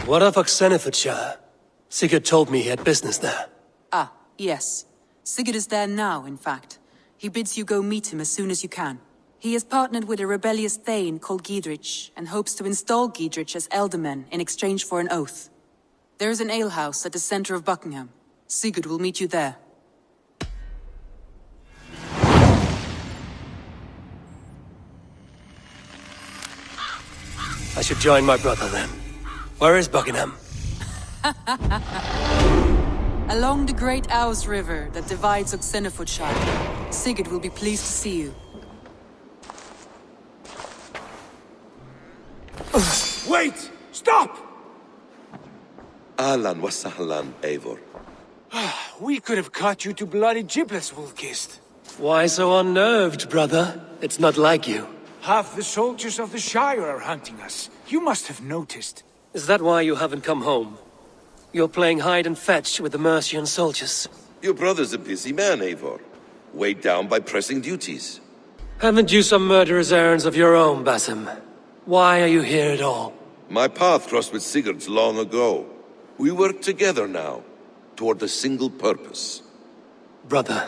What of Oxenifordshire? Sigurd told me he had business there. Ah, yes. Sigurd is there now, in fact. He bids you go meet him as soon as you can. He has partnered with a rebellious Thane called Giedrich, and hopes to install Giedrich as Elderman in exchange for an oath. There is an alehouse at the center of Buckingham. Sigurd will meet you there. I should join my brother then. Where is Buckingham? Along the Great Ouse River that divides Oxenifordshire. Sigurd will be pleased to see you. Wait! Stop! Ahlan wa sahlan, Eivor. We could have cut you to bloody giblets, Wolfkist. Why so unnerved, brother? It's not like you. Half the soldiers of the Shire are hunting us. You must have noticed. Is that why you haven't come home? You're playing hide and fetch with the Mercian soldiers. Your brother's a busy man, Eivor. Weighed down by pressing duties. Haven't you some murderous errands of your own, Basim? Why are you here at all? My path crossed with Sigurd's long ago. We work together now, toward a single purpose. Brother,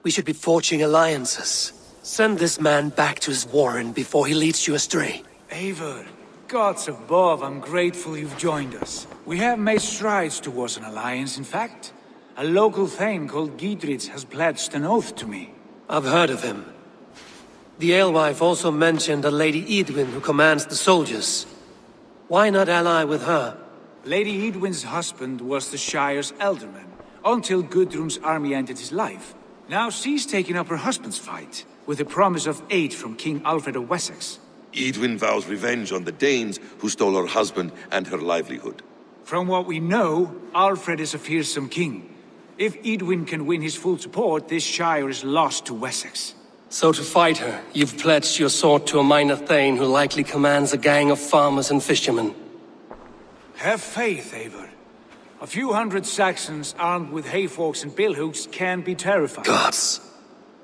we should be forging alliances. Send this man back to his warren before he leads you astray. Eivor, gods above, I'm grateful you've joined us. We have made strides towards an alliance, in fact. A local Thane called Giedrich has pledged an oath to me. I've heard of him. The alewife also mentioned a Lady Edwin who commands the soldiers. Why not ally with her? Lady Edwin's husband was the Shire's Elderman, until Gudrun's army ended his life. Now she's taken up her husband's fight, with the promise of aid from King Alfred of Wessex. Edwin vows revenge on the Danes who stole her husband and her livelihood. From what we know, Alfred is a fearsome king. If Edwin can win his full support, this Shire is lost to Wessex. So to fight her, you've pledged your sword to a minor Thane who likely commands a gang of farmers and fishermen. Have faith, Eivor. A few hundred Saxons armed with hayforks and billhooks can be terrifying. Gods!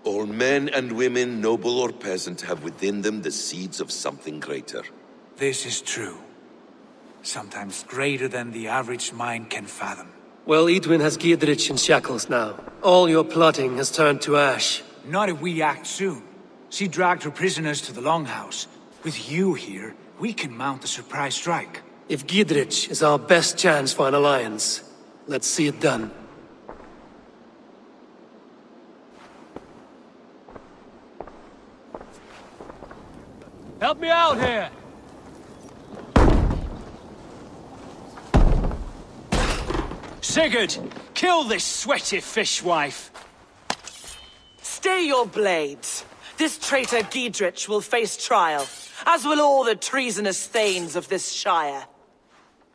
All men and women, noble or peasant, have within them the seeds of something greater. This is true. Sometimes greater than the average mind can fathom. Well, Edwin has Giedrich in shackles now. All your plotting has turned to ash. Not if we act soon. She dragged her prisoners to the Longhouse. With you here, we can mount a surprise strike. If Giedrich is our best chance for an alliance, let's see it done. Help me out here! Sigurd, kill this sweaty fishwife! Stay your blades. This traitor Giedrich will face trial, as will all the treasonous thanes of this shire.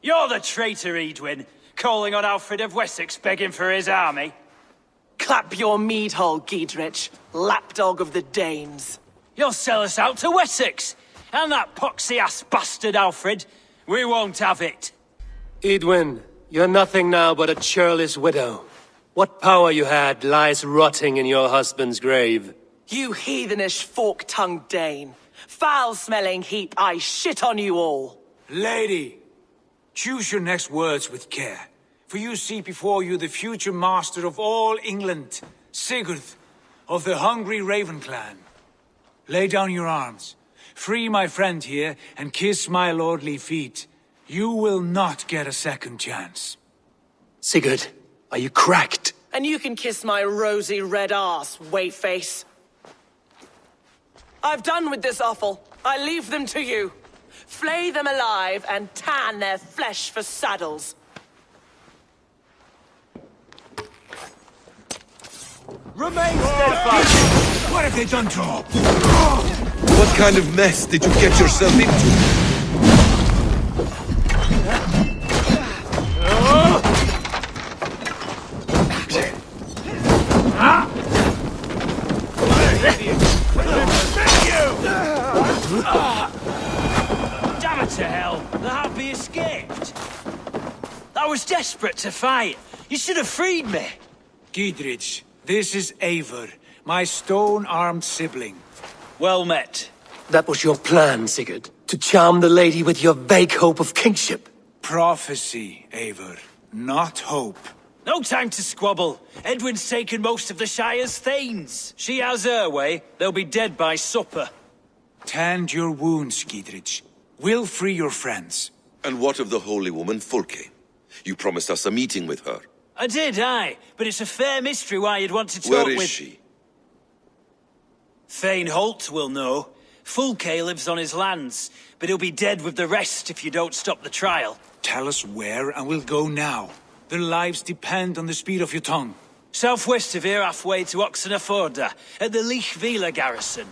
You're the traitor, Edwin, calling on Alfred of Wessex begging for his army. Clap your mead hole, Giedrich, lapdog of the Danes. You'll sell us out to Wessex, and that poxy-ass bastard Alfred. We won't have it. Edwin, you're nothing now but a churlish widow. What power you had lies rotting in your husband's grave. You heathenish fork-tongued Dane. Foul-smelling heap, I shit on you all. Lady, choose your next words with care. For you see before you the future master of all England, Sigurd, of the hungry Raven clan. Lay down your arms. Free my friend here, and kiss my lordly feet. You will not get a second chance. Sigurd, are you cracked? And you can kiss my rosy red ass, wayface. I've done with this offal. I leave them to you. Flay them alive and tan their flesh for saddles. Remain steadfast! What have they done to you? What kind of mess did you get yourself into? Damn it to hell! The Happy escaped! I was desperate to fight. You should have freed me. Giedrich, this is Eivor, my stone-armed sibling. Well met. That was your plan, Sigurd. To charm the lady with your vague hope of kingship. Prophecy, Eivor, not hope. No time to squabble. Edwin's taken most of the Shire's thanes. She has her way. They'll be dead by supper. Tend your wounds, Giedrich. We'll free your friends. And what of the holy woman Fulke? You promised us a meeting with her. I did, aye. But it's a fair mystery why you'd want to talk Where with... is she? Thane Holt will know. Fulke lives on his lands, but he'll be dead with the rest if you don't stop the trial. Tell us where, and we'll go now. Their lives depend on the speed of your tongue. Southwest of here, halfway to Oxenaforda, at the Lichvila garrison.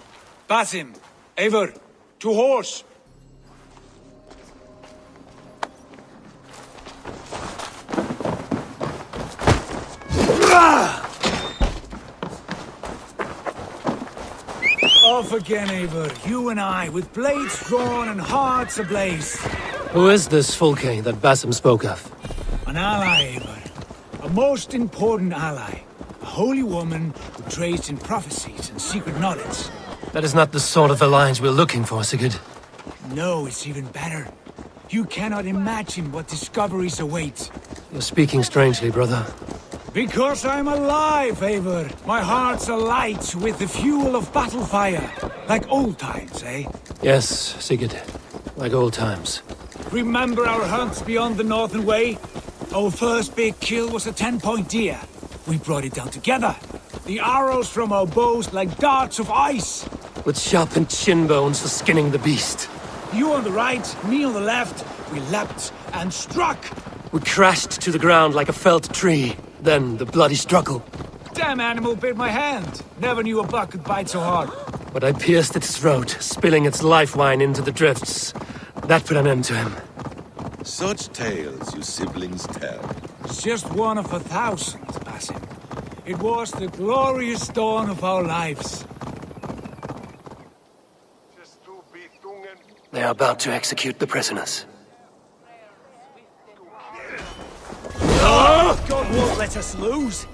Basim, Eivor, to horse! Off again, Eivor. You and I, with blades drawn and hearts ablaze. Who is this Fulke that Basim spoke of? An ally, Eivor. A most important ally. A holy woman who trades in prophecies and secret knowledge. That is not the sort of alliance we're looking for, Sigurd. No, it's even better. You cannot imagine what discoveries await. You're speaking strangely, brother. Because I'm alive, Eivor. My heart's alight with the fuel of battle fire. Like old times, eh? Yes, Sigurd. Like old times. Remember our hunts beyond the Northern Way? Our first big kill was a 10-point deer. We brought it down together. The arrows from our bows like darts of ice. With sharpened shin bones for skinning the beast. You on the right, me on the left. We leapt and struck. We crashed to the ground like a felled tree. Then the bloody struggle. Damn animal bit my hand. Never knew a buck could bite so hard. But I pierced its throat, spilling its life wine into the drifts. That put an end to him. Such tales you siblings tell. It's just one of 1,000, Basim. It was the glorious dawn of our lives. They are about to execute the prisoners. God won't let us lose.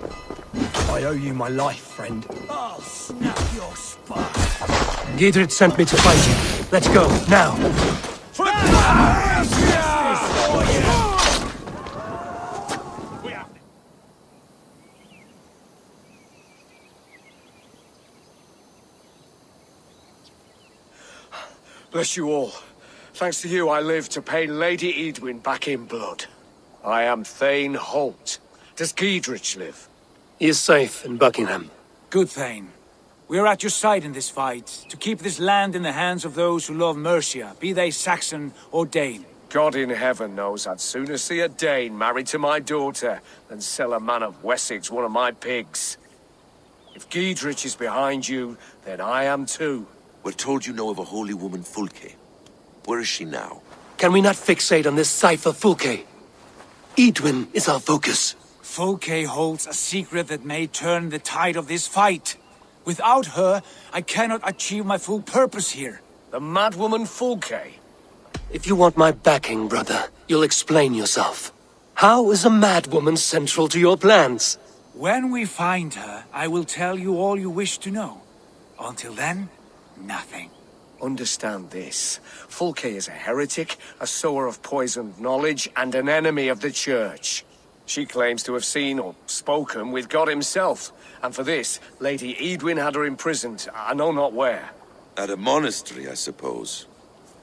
I owe you my life, friend. I'll snap your spine. Giedrich sent me to fight you. Let's go, now. Bless you all. Thanks to you, I live to pay Lady Edwin back in blood. I am Thane Holt. Does Giedrich live? He is safe in Buckingham. Good, Thane. We are at your side in this fight, to keep this land in the hands of those who love Mercia, be they Saxon or Dane. God in heaven knows I'd sooner see a Dane married to my daughter than sell a man of Wessex one of my pigs. If Giedrich is behind you, then I am too. We're told you know of a holy woman Fulke. Where is she now? Can we not fixate on this cipher, Fulke? Edwin is our focus. Fulke holds a secret that may turn the tide of this fight. Without her, I cannot achieve my full purpose here. The madwoman Fulke? If you want my backing, brother, you'll explain yourself. How is a madwoman central to your plans? When we find her, I will tell you all you wish to know. Until then, nothing. Understand this. Fulke is a heretic, a sower of poisoned knowledge, and an enemy of the Church. She claims to have seen or spoken with God himself, and for this, Lady Edwin had her imprisoned, I know not where. At a monastery, I suppose.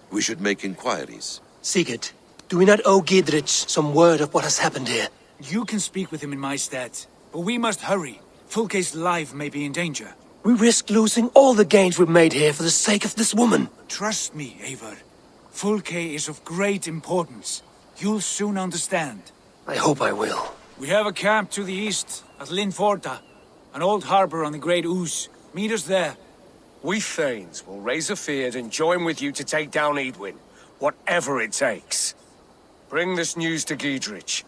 We should make inquiries. Sigurd, do we not owe Giedrich some word of what has happened here? You can speak with him in my stead, but we must hurry. Fulke's life may be in danger. We risk losing all the gains we've made here for the sake of this woman. Trust me, Eivor. Fulke is of great importance. You'll soon understand. I hope I will. We have a camp to the east, at Linforta. An old harbor on the Great Ouse. Meet us there. We Thanes will raise a feard and join with you to take down Edwin, whatever it takes. Bring this news to Giedrich,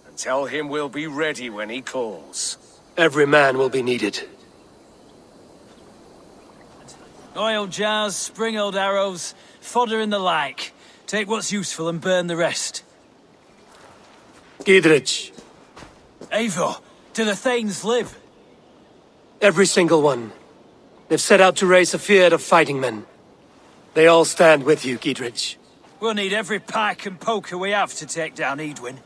and tell him we'll be ready when he calls. Every man will be needed. Oil jars, spring-old arrows, fodder and the like. Take what's useful and burn the rest. Giedrich. Eivor, do the Thanes live? Every single one. They've set out to raise a fear of fighting men. They all stand with you, Giedrich. We'll need every pike and poker we have to take down Edwin.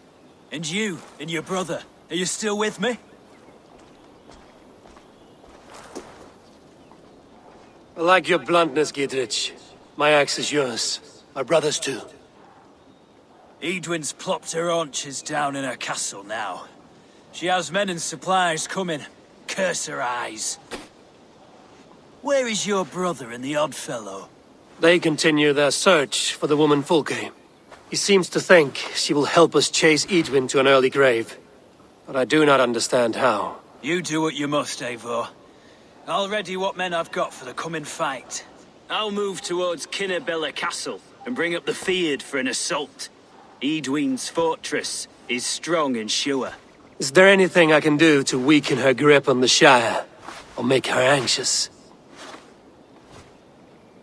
And you, and your brother, are you still with me? I like your bluntness, Giedrich. My axe is yours. My brother's too. Edwin's plopped her haunches down in her castle now. She has men and supplies coming. Curse her eyes. Where is your brother and the odd fellow? They continue their search for the woman Fulke. He seems to think she will help us chase Edwin to an early grave. But I do not understand how. You do what you must, Eivor. I'll ready what men I've got for the coming fight. I'll move towards Kinnabella Castle and bring up the Fyrd for an assault. Edwin's fortress is strong and sure. Is there anything I can do to weaken her grip on the Shire? Or make her anxious?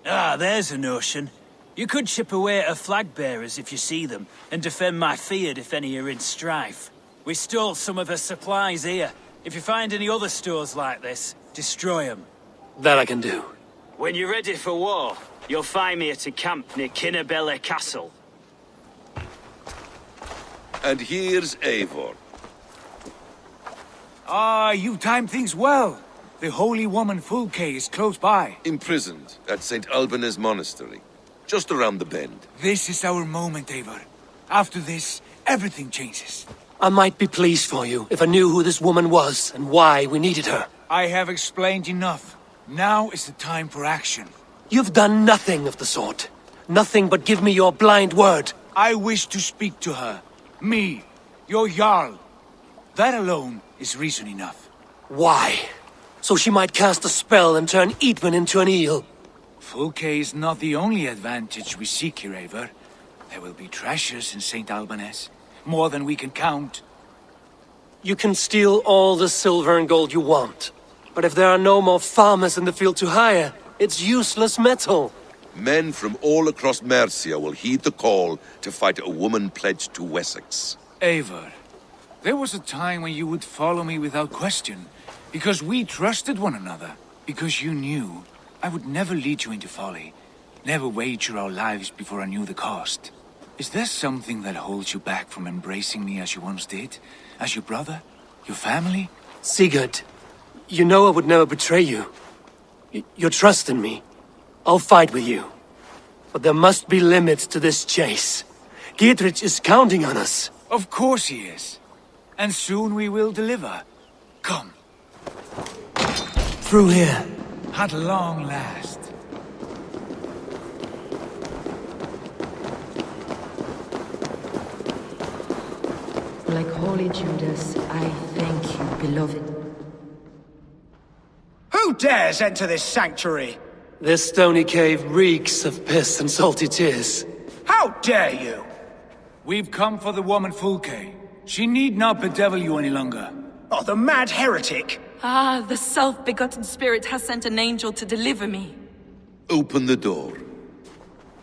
Ah, there's a notion. You could chip away at her flag bearers if you see them, and defend my Fyrd if any are in strife. We stole some of her supplies here. If you find any other stores like this, destroy them. That I can do. When you're ready for war, you'll find me at a camp near Kinnabella Castle. And here's Eivor. Ah, you timed things well. The holy woman Fulke is close by. Imprisoned at St. Alban's Monastery. Just around the bend. This is our moment, Eivor. After this, everything changes. I might be pleased for you if I knew who this woman was and why we needed her. I have explained enough. Now is the time for action. You've done nothing of the sort. Nothing but give me your blind word. I wish to speak to her. Me, your Jarl. That alone is reason enough. Why? So she might cast a spell and turn Edwin into an eel. Fulke is not the only advantage we seek here, Eivor. There will be treasures in St. Alban's. More than we can count. You can steal all the silver and gold you want. But if there are no more farmers in the field to hire, it's useless metal. Men from all across Mercia will heed the call to fight a woman pledged to Wessex. Eivor, there was a time when you would follow me without question. Because we trusted one another. Because you knew I would never lead you into folly. Never wager our lives before I knew the cost. Is there something that holds you back from embracing me as you once did? As your brother? Your family? Sigurd, you know I would never betray you. Your trust in me. I'll fight with you. But there must be limits to this chase. Giedrich is counting on us. Of course he is. And soon we will deliver. Come. Through here. At long last. Like holy Judas, I thank you, beloved. Who dares enter this sanctuary? This stony cave reeks of piss and salty tears. How dare you? We've come for the woman Fulke. She need not bedevil you any longer. Oh, the mad heretic! Ah, the self-begotten spirit has sent an angel to deliver me. Open the door.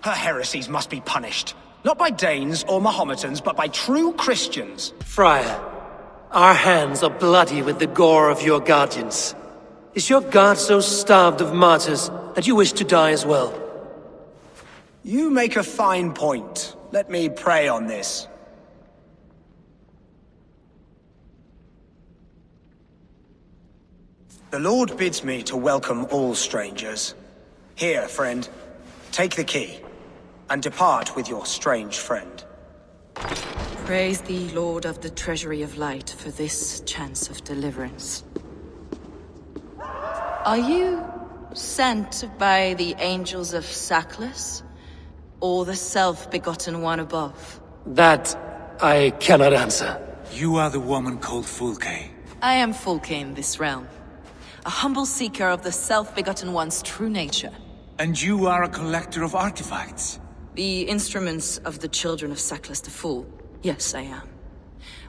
Her heresies must be punished. Not by Danes or Mahometans, but by true Christians. Friar, our hands are bloody with the gore of your guardians. Is your god so starved of martyrs that you wish to die as well? You make a fine point. Let me pray on this. The Lord bids me to welcome all strangers. Here, friend, take the key, and depart with your strange friend. Praise thee, Lord of the Treasury of Light, for this chance of deliverance. Are you sent by the angels of Sackless, or the self-begotten one above? That I cannot answer. You are the woman called Fulke. I am Fulke in this realm, a humble seeker of the self-begotten one's true nature. And you are a collector of artifacts. The instruments of the children of Sackless the Fool. Yes, I am.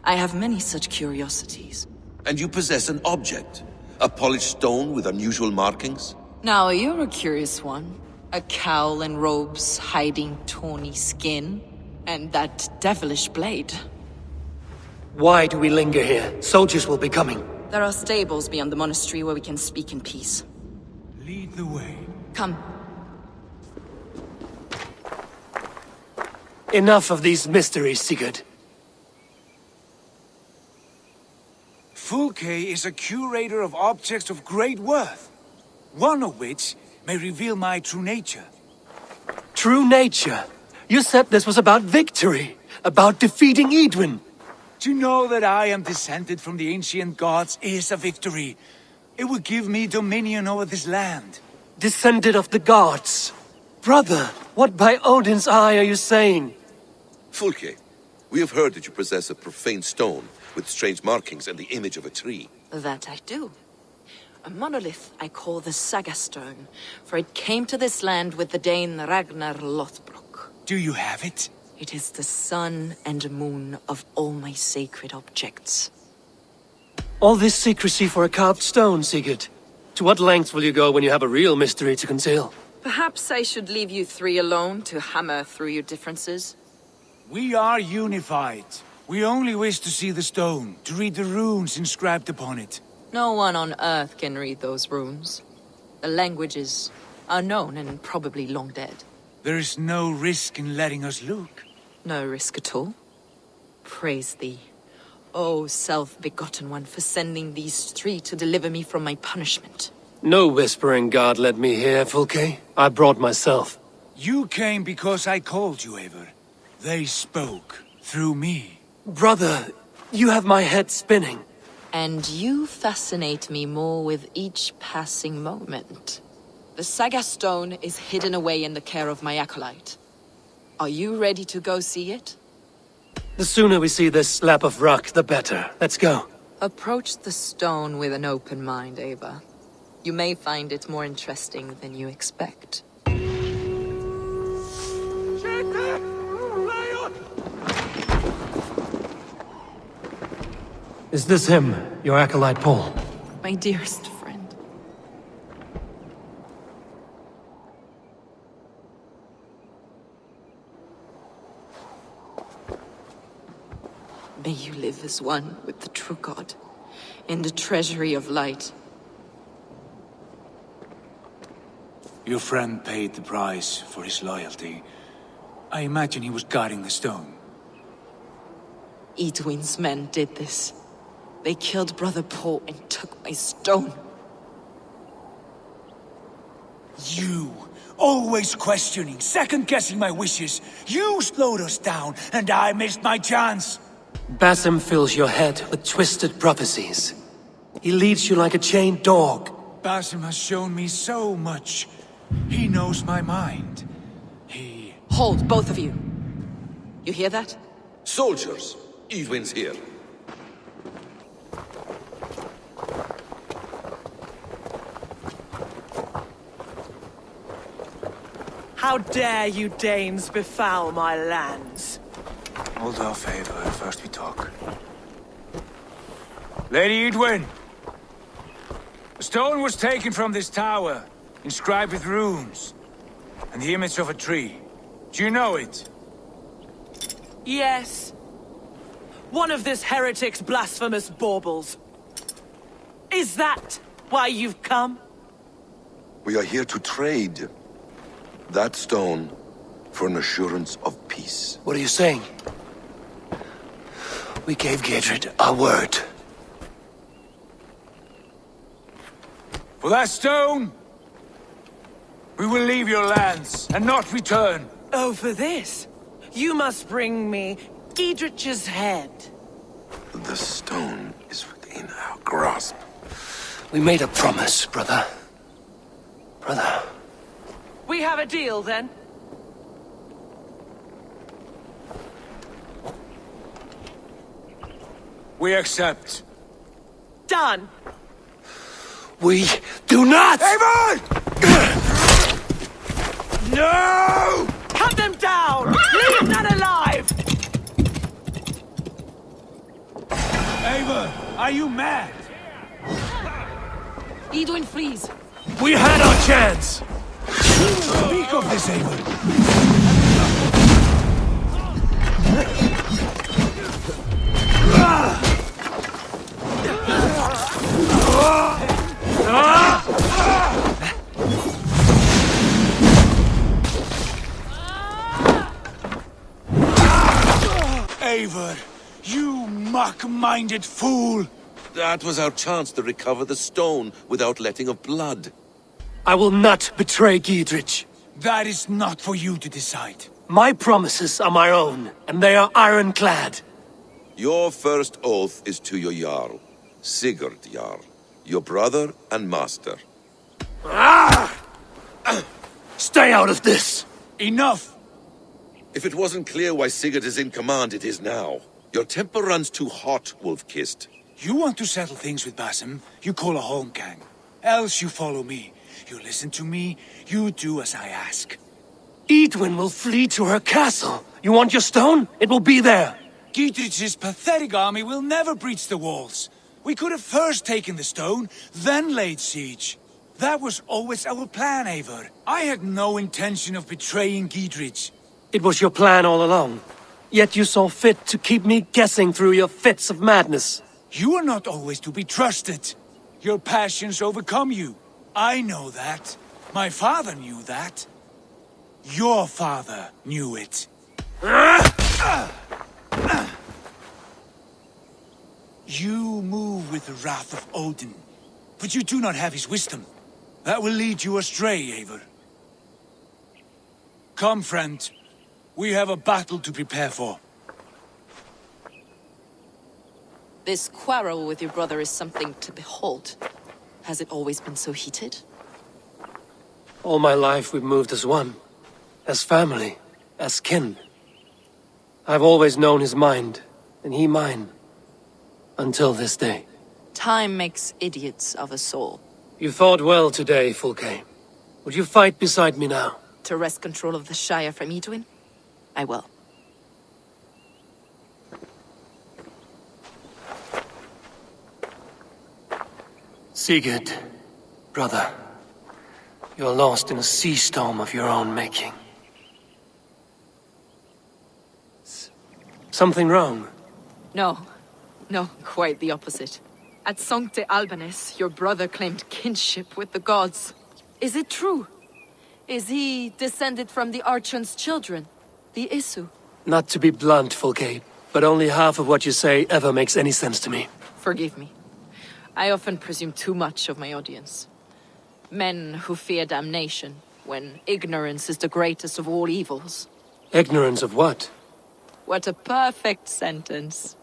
I have many such curiosities. And you possess an object? A polished stone with unusual markings? Now, you're a curious one. A cowl and robes hiding tawny skin. And that devilish blade. Why do we linger here? Soldiers will be coming. There are stables beyond the monastery where we can speak in peace. Lead the way. Come. Enough of these mysteries, Sigurd. Fulke is a curator of objects of great worth, one of which may reveal my true nature. True nature? You said this was about victory, about defeating Edwin. To know that I am descended from the ancient gods is a victory. It would give me dominion over this land. Descended of the gods. Brother, what by Odin's eye are you saying? Fulke, we have heard that you possess a profane stone with strange markings and the image of a tree. That I do. A monolith I call the Saga Stone, for it came to this land with the Dane Ragnar Lothbrok. Do you have it? It is the sun and moon of all my sacred objects. All this secrecy for a carved stone, Sigurd. To what lengths will you go when you have a real mystery to conceal? Perhaps I should leave you three alone to hammer through your differences. We are unified. We only wish to see the stone, to read the runes inscribed upon it. No one on Earth can read those runes. The languages are known and probably long dead. There is no risk in letting us look. No risk at all. Praise thee, O self-begotten one, for sending these three to deliver me from my punishment. No whispering God led me here, Fulke. I brought myself. You came because I called you, Eivor. They spoke through me. Brother, you have my head spinning. And you fascinate me more with each passing moment. The Saga Stone is hidden away in the care of my acolyte. Are you ready to go see it? The sooner we see this slab of rock, the better. Let's go. Approach the stone with an open mind, Eivor. You may find it more interesting than you expect. Is this him, your acolyte Paul? My dearest friend. May you live as one with the true God, in the treasury of light. Your friend paid the price for his loyalty. I imagine he was guarding the stone. Edwin's men did this. They killed Brother Paul and took my stone. You, always questioning, second-guessing my wishes. You slowed us down, and I missed my chance. Basim fills your head with twisted prophecies. He leads you like a chained dog. Basim has shown me so much. He knows my mind. Hold, both of you. You hear that? Soldiers, Edwin's here. How dare you Danes befoul my lands? Hold off, Eivor. First we talk. Lady Edwin! The stone was taken from this tower, inscribed with runes, and the image of a tree. Do you know it? Yes. One of this heretic's blasphemous baubles. Is that why you've come? We are here to trade that stone for an assurance of peace. What are you saying? We gave Giedred our word. For that stone, we will leave your lands and not return. Oh, for this? You must bring me Giedrich's head. The stone is within our grasp. We made a promise, brother. Brother. We have a deal, then? We accept. Done. We do not! Eivor! No! Cut them down! Leave none alive! Eivor, are you mad? Edwin, freeze! We had our chance! Speak of this, Eivor. You mock-minded fool! That was our chance to recover the stone without letting of blood. I will not betray Giedrich. That is not for you to decide. My promises are my own, and they are ironclad. Your first oath is to your Jarl, Sigurd Jarl, your brother and master. Stay out of this! Enough! If it wasn't clear why Sigurd is in command, it is now. Your temper runs too hot, Wolf-Kissed. You want to settle things with Basim, you call a holmgang. Else you follow me. You listen to me, you do as I ask. Edwin will flee to her castle. You want your stone? It will be there. Giedrich's pathetic army will never breach the walls. We could have first taken the stone, then laid siege. That was always our plan, Eivor. I had no intention of betraying Giedrich. It was your plan all along. Yet you saw fit to keep me guessing through your fits of madness. You are not always to be trusted. Your passions overcome you. I know that. My father knew that. Your father knew it. You move with the wrath of Odin, but you do not have his wisdom. That will lead you astray, Eivor. Come, friend. We have a battle to prepare for. This quarrel with your brother is something to behold. Has it always been so heated? All my life we've moved as one. As family. As kin. I've always known his mind, and he mine. Until this day. Time makes idiots of us all. You fought well today, Fulke. Would you fight beside me now? To wrest control of the Shire from Edwin? I will. Sigurd, brother. You're lost in a sea storm of your own making. Something wrong? No. No, quite the opposite. At Sancte Albanus, your brother claimed kinship with the gods. Is it true? Is he descended from the Archon's children? The Isu? Not to be blunt, Fulke, but only half of what you say ever makes any sense to me. Forgive me. I often presume too much of my audience. Men who fear damnation, when ignorance is the greatest of all evils. Ignorance of what? What a perfect sentence.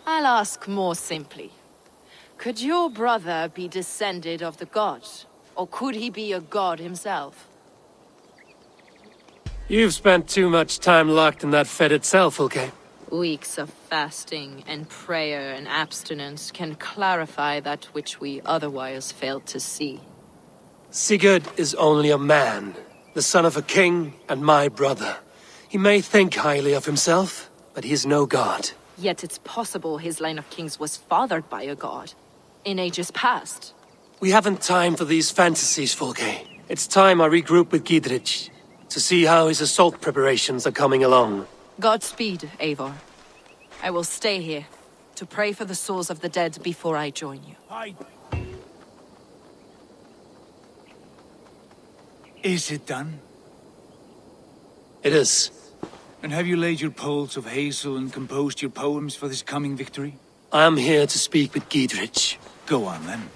I'll ask more simply. Could your brother be descended of the gods? Or could he be a god himself? You've spent too much time locked in that fed itself, Fulke. Weeks of fasting and prayer and abstinence can clarify that which we otherwise failed to see. Sigurd is only a man, the son of a king and my brother. He may think highly of himself, but he is no god. Yet it's possible his line of kings was fathered by a god, in ages past. We haven't time for these fantasies, Fulke. It's time I regroup with Giedrich, to see how his assault preparations are coming along. Godspeed, Eivor. I will stay here, to pray for the souls of the dead before I join you. Is it done? It is. And have you laid your poles of hazel and composed your poems for this coming victory? I am here to speak with Giedrich. Go on, then.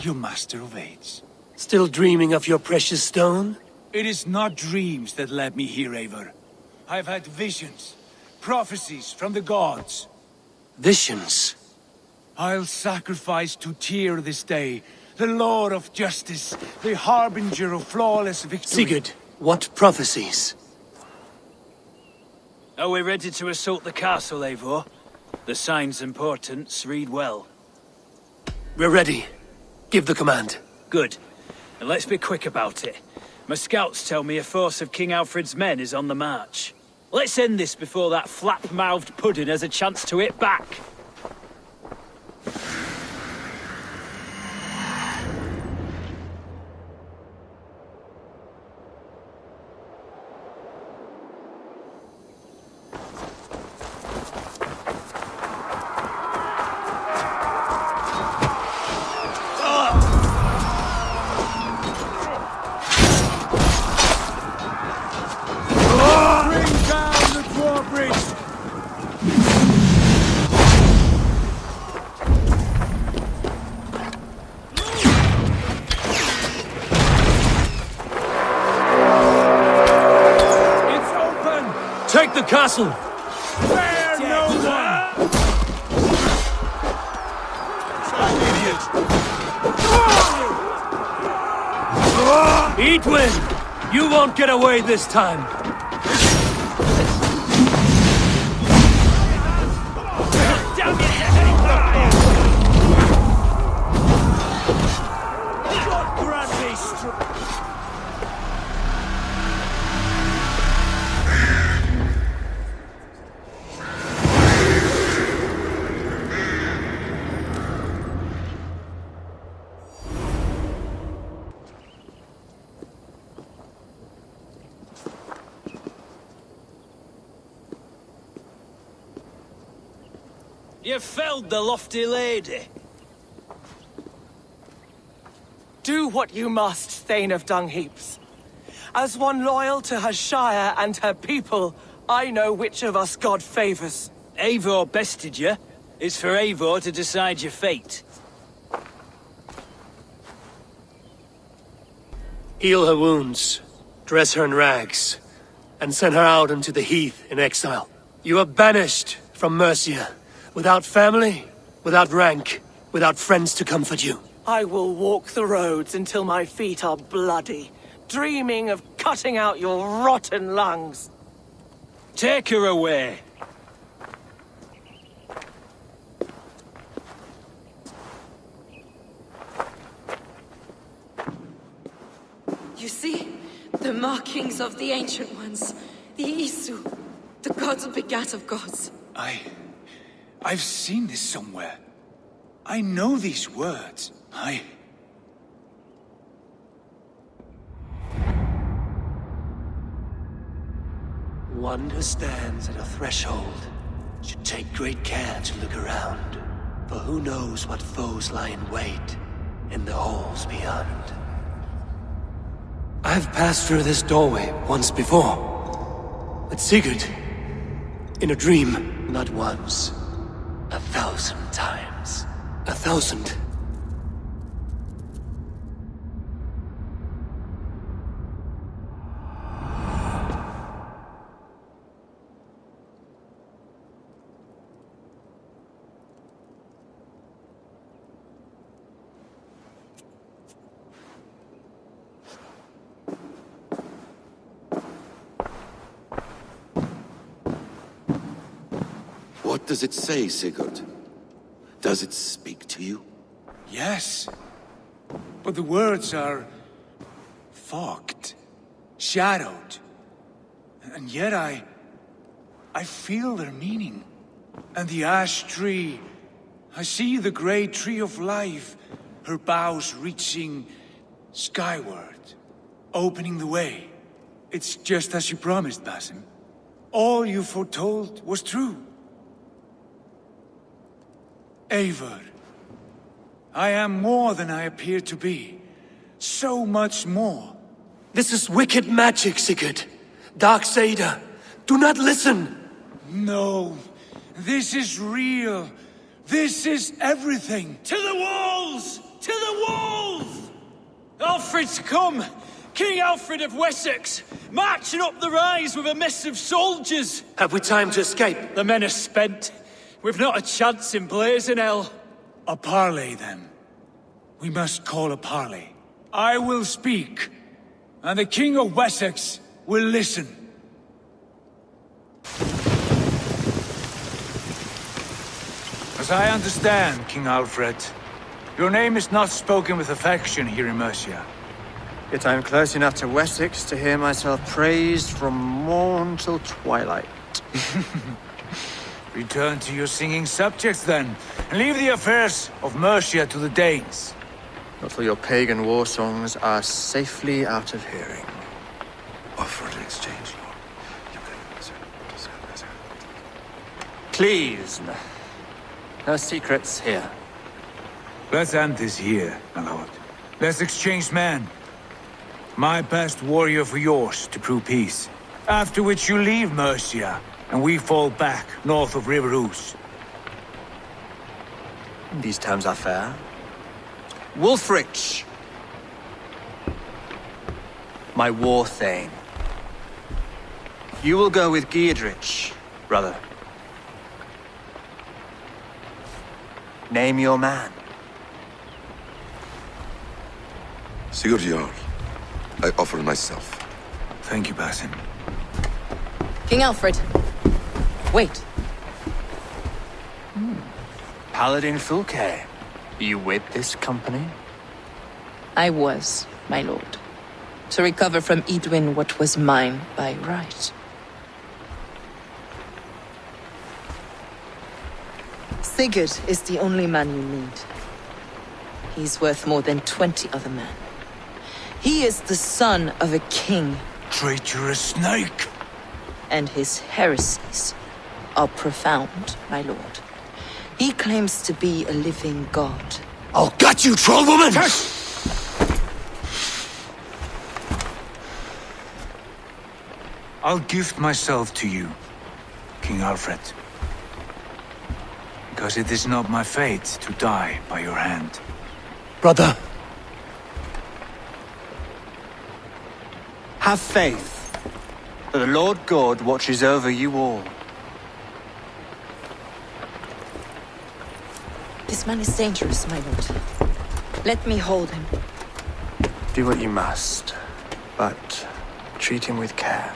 Your master of aids. Still dreaming of your precious stone? It is not dreams that led me here, Eivor. I've had visions, prophecies from the gods. Visions? I'll sacrifice to Tyr this day, the Lord of Justice, the harbinger of flawless victory. Sigurd, what prophecies? Are we ready to assault the castle, Eivor? The signs and portents read well. We're ready. Give the command. Good. And let's be quick about it. My scouts tell me a force of King Alfred's men is on the march. Let's end this before that flap-mouthed pudding has a chance to hit back. Bring down the drawbridge! castle! Spare no one! Edwin! You won't get away this time! You felled the lofty lady. Do what you must, Thane of Dung Heaps. As one loyal to her shire and her people, I know which of us God favors. Eivor bested you. It's for Eivor to decide your fate. Heal her wounds, dress her in rags, and send her out into the heath in exile. You are banished from Mercia, without family, without rank, without friends to comfort you. I will walk the roads until my feet are bloody, dreaming of cutting out your rotten lungs. Take her away. You see? The markings of the Ancient Ones. The Isu. The gods begat of gods. I've seen this somewhere. I know these words. One who stands at a threshold should take great care to look around, for who knows what foes lie in wait in the halls beyond. I've passed through this doorway once before, with Sigurd, in a dream, not once, 1,000 times. 1,000. What does it say, Sigurd? Does it speak to you? Yes. But the words are fogged, shadowed. And yet I feel their meaning. And the ash tree, I see the great tree of life, her boughs reaching skyward, opening the way. It's just as you promised, Basim. All you foretold was true. Eivor, I am more than I appear to be. So much more. This is wicked magic, Sigurd. Darksader, do not listen! No, this is real. This is everything. To the walls! To the walls! Alfred's come! King Alfred of Wessex, marching up the rise with a mess of soldiers! Have we time to escape? The men are spent. We've not a chance in blazing hell. A parley, then. We must call a parley. I will speak, and the King of Wessex will listen. As I understand, King Alfred, your name is not spoken with affection here in Mercia. Yet I am close enough to Wessex to hear myself praised from morn till twilight. Return to your singing subjects, then, and leave the affairs of Mercia to the Danes. Not till your pagan war songs are safely out of hearing. Offer to exchange, Lord. Please, no secrets here. Let's end this here, my lord. Let's exchange men. My best warrior for yours to prove peace. After which you leave Mercia, and we fall back north of River Ouse. These terms are fair. Wulfrich, my war thane. You will go with Giedrich, brother. Name your man. Sigurd Jarl, I offer myself. Thank you, Basim. King Alfred. Wait. Paladin Fulke. You with this company? I was, my lord, to recover from Edwin what was mine by right. Sigurd is the only man you need. He's worth more than 20 other men. He is the son of a king. Traitorous snake! And his heresies are profound, my lord. He claims to be a living god. I'll gut you, troll woman! I'll gift myself to you, King Alfred. Because it is not my fate to die by your hand. Brother, Have faith that the Lord God watches over you all. This man is dangerous, my lord. Let me hold him. Do what you must, but treat him with care.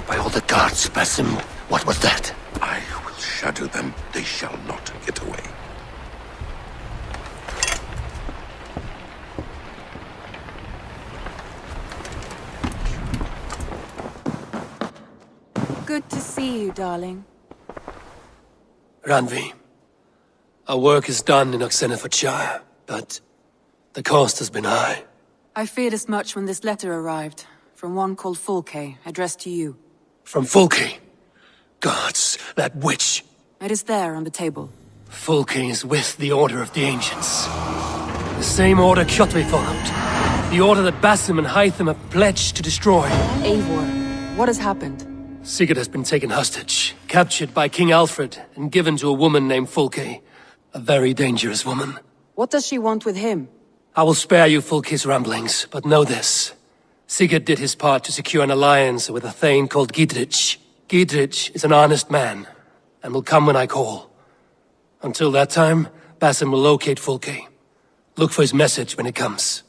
by all the gods, Basim, what was that? I will shatter them. They shall not get away. Good to see you, darling. Ranvi, our work is done in Oxenfordshire, but the cost has been high. I feared as much when this letter arrived, from one called Fulke, addressed to you. From Fulke? Gods, that witch! It is there on the table. Fulke is with the Order of the Ancients. The same order Kjotve followed. The order that Basim and Hytham have pledged to destroy. Eivor, what has happened? Sigurd has been taken hostage, captured by King Alfred, and given to a woman named Fulke. A very dangerous woman. What does she want with him? I will spare you Fulke's ramblings, but know this. Sigurd did his part to secure an alliance with a thane called Giedrich. Giedrich is an honest man, and will come when I call. Until that time, Basim will locate Fulke. Look for his message when it comes.